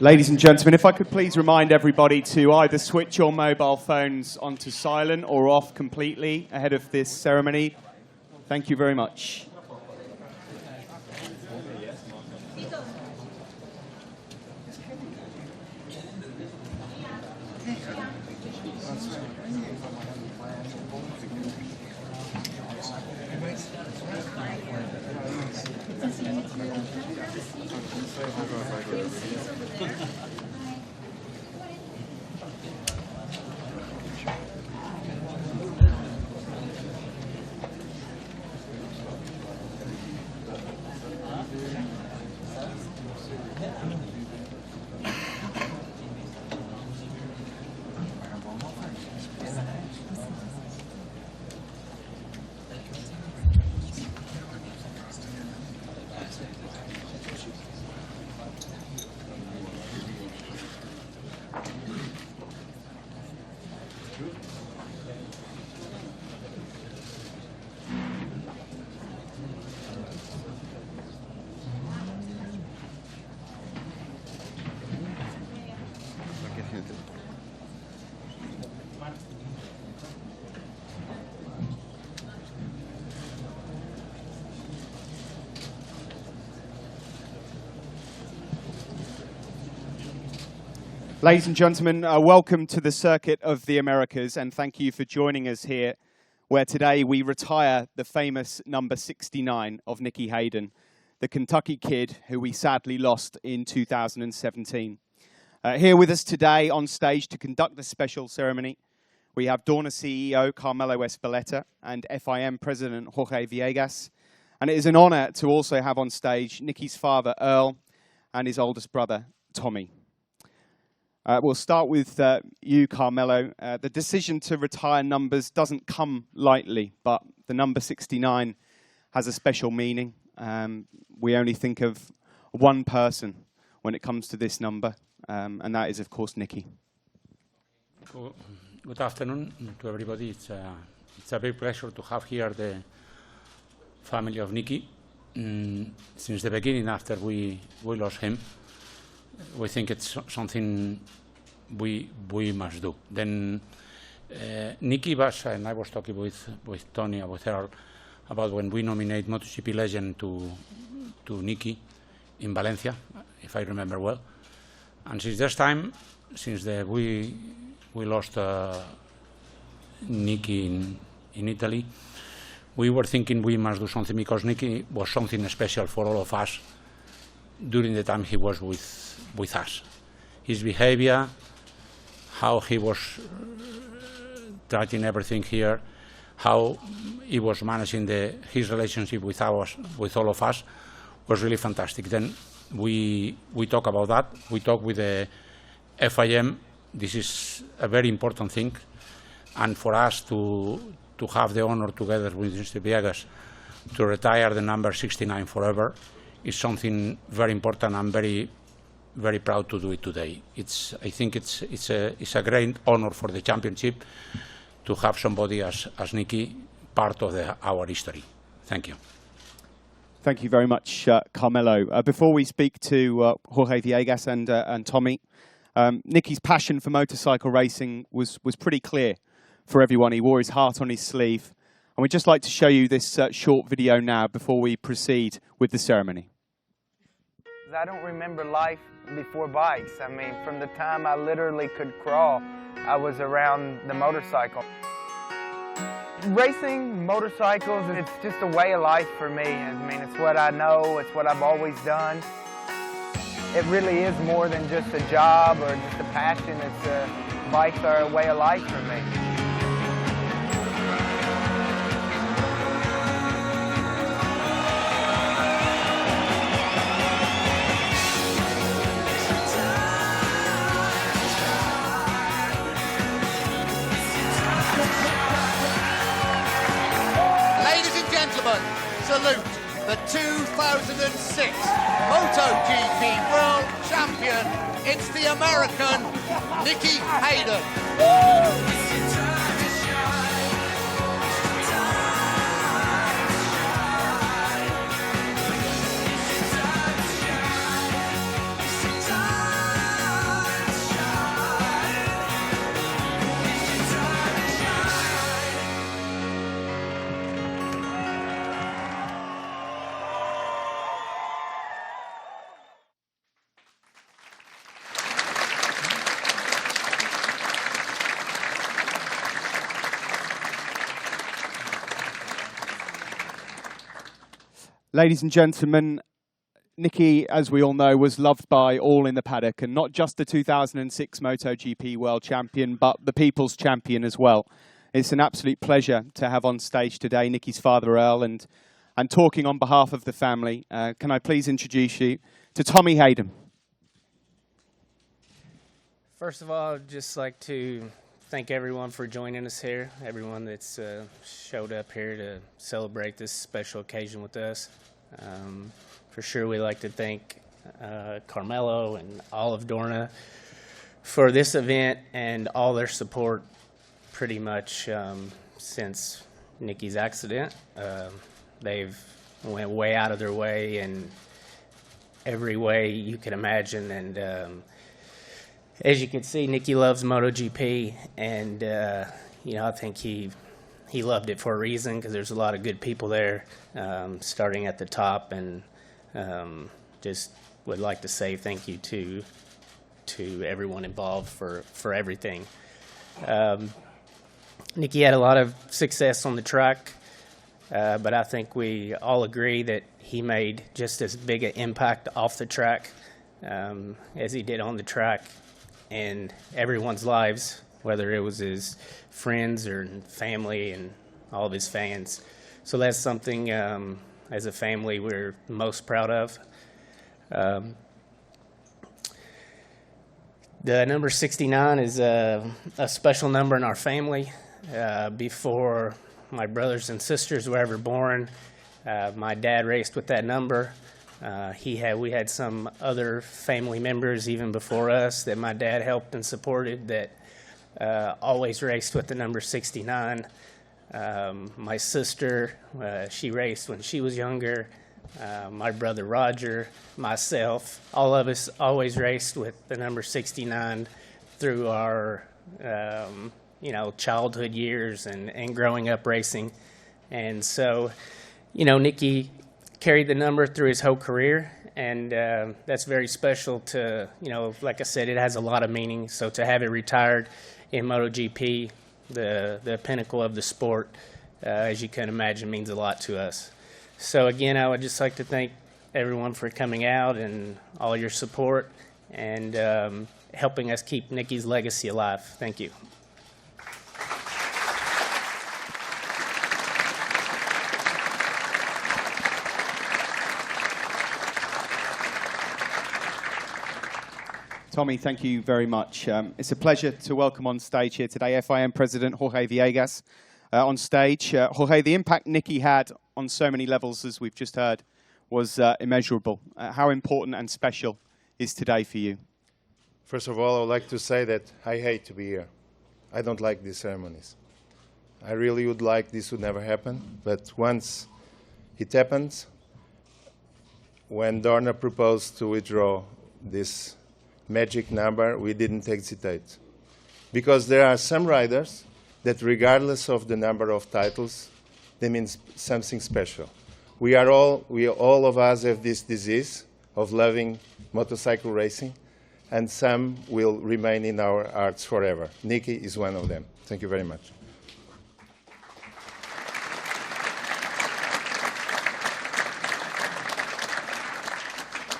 Ladies and gentlemen, if I could please remind everybody to either switch your mobile phones onto silent or off completely ahead of this ceremony. Thank you very much. Ladies and gentlemen, welcome to the Circuit of the Americas, and thank you for joining us here, where today we retire the famous number 69 of Nicky Hayden, the Kentucky kid who we sadly lost in 2017. Here with us today on stage to conduct the special ceremony, we have Dorna CEO Carmelo Ezpeleta and FIM President Jorge Villegas, and it is an honor to also have on stage Nicky's father, Earl, and his oldest brother, Tommy. We'll start with you, Carmelo. The decision to retire numbers doesn't come lightly, but the number 69 has a special meaning. We only think of one person when it comes to this number, and that is, of course, Nicky. Good afternoon to everybody. It's a big pleasure to have here the family of Nicky. Since the beginning, after we lost him, we think it's something we must do. Then Nicky was, and I was talking with Tony, with Earl, about when we nominate MotoGP legend to Nicky in Valencia, if I remember well. And since this time, since we we lost Nicky in Italy, we were thinking we must do something because Nicky was something special for all of us during the time he was with us. His behavior, how he was treating everything here, how he was managing his relationship with all of us was really fantastic. Then we talk about that. We talk with the FIM. This is a very important thing, and for us to have the honor together with Mr. Viegas to retire the number 69 forever is something very important. I'm very, very proud to do it today. I think it's a great honor for the championship to have somebody as Nicky part of our history. Thank you. Thank you very much, Carmelo. Before we speak to Jorge Viegas and Tommy, Nicky's passion for motorcycle racing was pretty clear for everyone. He wore his heart on his sleeve. And we'd just like to show you this short video now before we proceed with the ceremony. I don't remember life before bikes. I mean, from the time I literally could crawl, I was around the motorcycle. Racing motorcycles, it's just a way of life for me. I mean, it's what I know, it's what I've always done. It really is more than just a job or just a passion. Bikes are a way of life for me. Salute the 2006 MotoGP World Champion. It's the American Nicky Hayden. Ladies and gentlemen, Nicky, as we all know, was loved by all in the paddock, and not just the 2006 MotoGP World Champion, but the People's Champion as well. It's an absolute pleasure to have on stage today Nicky's father, Earl, and talking on behalf of the family. Can I please introduce you to Tommy Hayden? First of all, I'd just like to thank everyone for joining us here, everyone that's showed up here to celebrate this special occasion with us. For sure, we'd like to thank Carmelo and all of Dorna for this event and all their support pretty much since Nicky's accident. They've went way out of their way in every way you can imagine, and as you can see, Nicky loves MotoGP, and I think he loved it for a reason, because there's a lot of good people there, starting at the top, and just would like to say thank you to everyone involved for everything. Nicky had a lot of success on the track, but I think we all agree that he made just as big an impact off the track as he did on the track in everyone's lives, whether it was his friends or family and all of his fans. So that's something as a family we're most proud of. The number 69 is a special number in our family. Before my brothers and sisters were ever born, my dad raced with that number. We had some other family members even before us that my dad helped and supported that always raced with the number 69. My sister, she raced when she was younger. My brother Roger, myself, all of us always raced with the number 69 through our childhood years and growing up racing. And so, Nicky carried the number through his whole career, and that's very special to, like I said, it has a lot of meaning. So to have it retired, in MotoGP, the pinnacle of the sport, as you can imagine, means a lot to us. So again, I would just like to thank everyone for coming out and all your support and helping us keep Nicky's legacy alive. Thank you. Tommy, thank you very much. It's a pleasure to welcome on stage here today FIM President Jorge Villegas on stage. Jorge, the impact Nicky had on so many levels, as we've just heard, was immeasurable. How important and special is today for you? First of all, I would like to say that I hate to be here. I don't like these ceremonies. I really would like this would never happen, but once it happens, when Dorna proposed to withdraw this magic number, we didn't hesitate. Because there are some riders that, regardless of the number of titles, they mean something special. All of us have this disease of loving motorcycle racing, and some will remain in our hearts forever. Nicky is one of them. Thank you very much.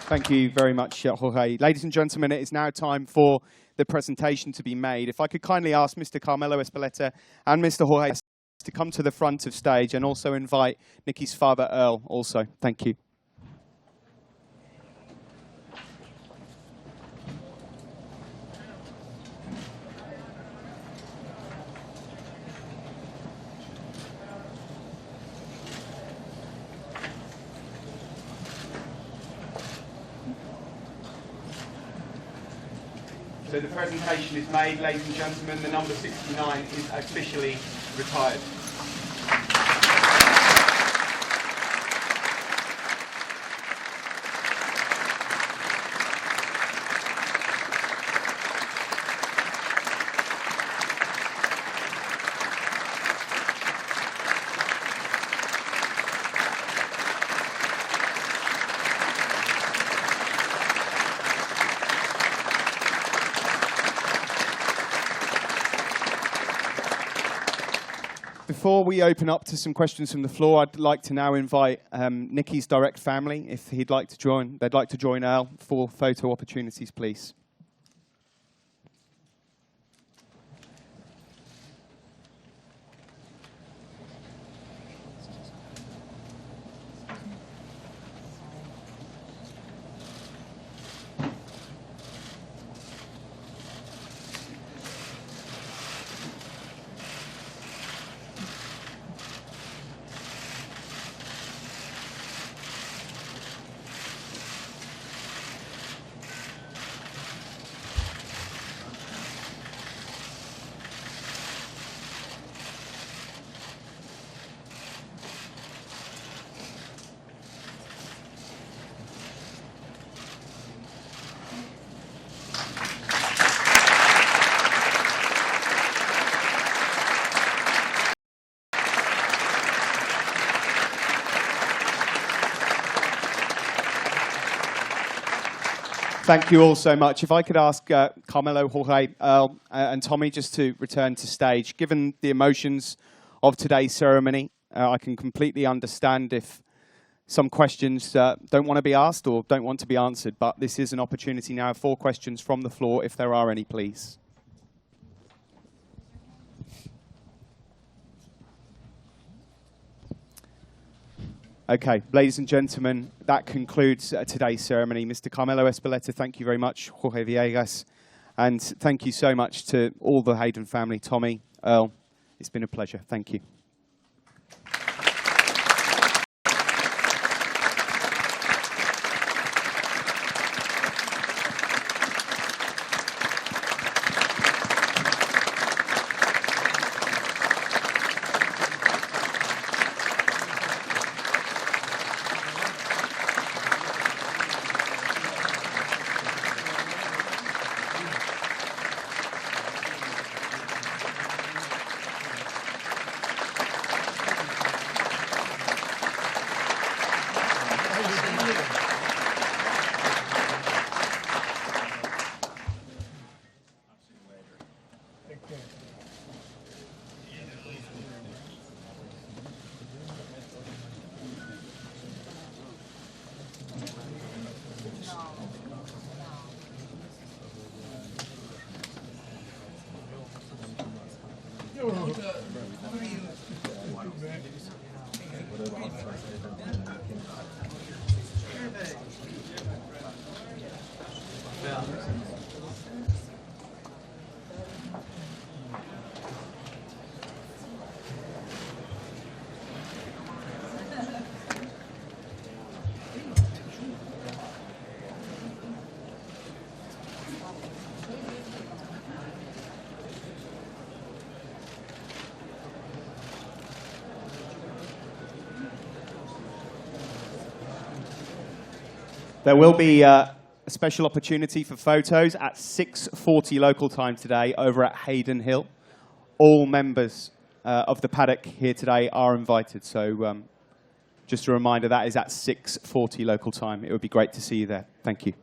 Thank you very much, Jorge. Ladies and gentlemen, it is now time for the presentation to be made. If I could kindly ask Mr. Carmelo Espeleta and Mr. Jorge to come to the front of stage and also invite Nicky's father, Earl, also. Thank you. So the presentation is made, ladies and gentlemen. The number 69 is officially retired. Before we open up to some questions from the floor, I'd like to now invite Nicky's direct family, if he'd like to join. They'd like to join Earl for photo opportunities, please. Thank you all so much. If I could ask Carmelo, Jorge, Earl, and Tommy just to return to stage. Given the emotions of today's ceremony, I can completely understand if some questions don't want to be asked or don't want to be answered, but this is an opportunity now for questions from the floor, if there are any, please. Okay, ladies and gentlemen, that concludes today's ceremony. Mr. Carmelo Espeleta, thank you very much. Jorge Villegas, and thank you so much to all the Hayden family. Tommy, Earl, it's been a pleasure. Thank you. There will be a special opportunity for photos at 6:40 local time today over at Hayden Hill. All members of the paddock here today are invited, so just a reminder, that is at 6:40 local time. It would be great to see you there. Thank you.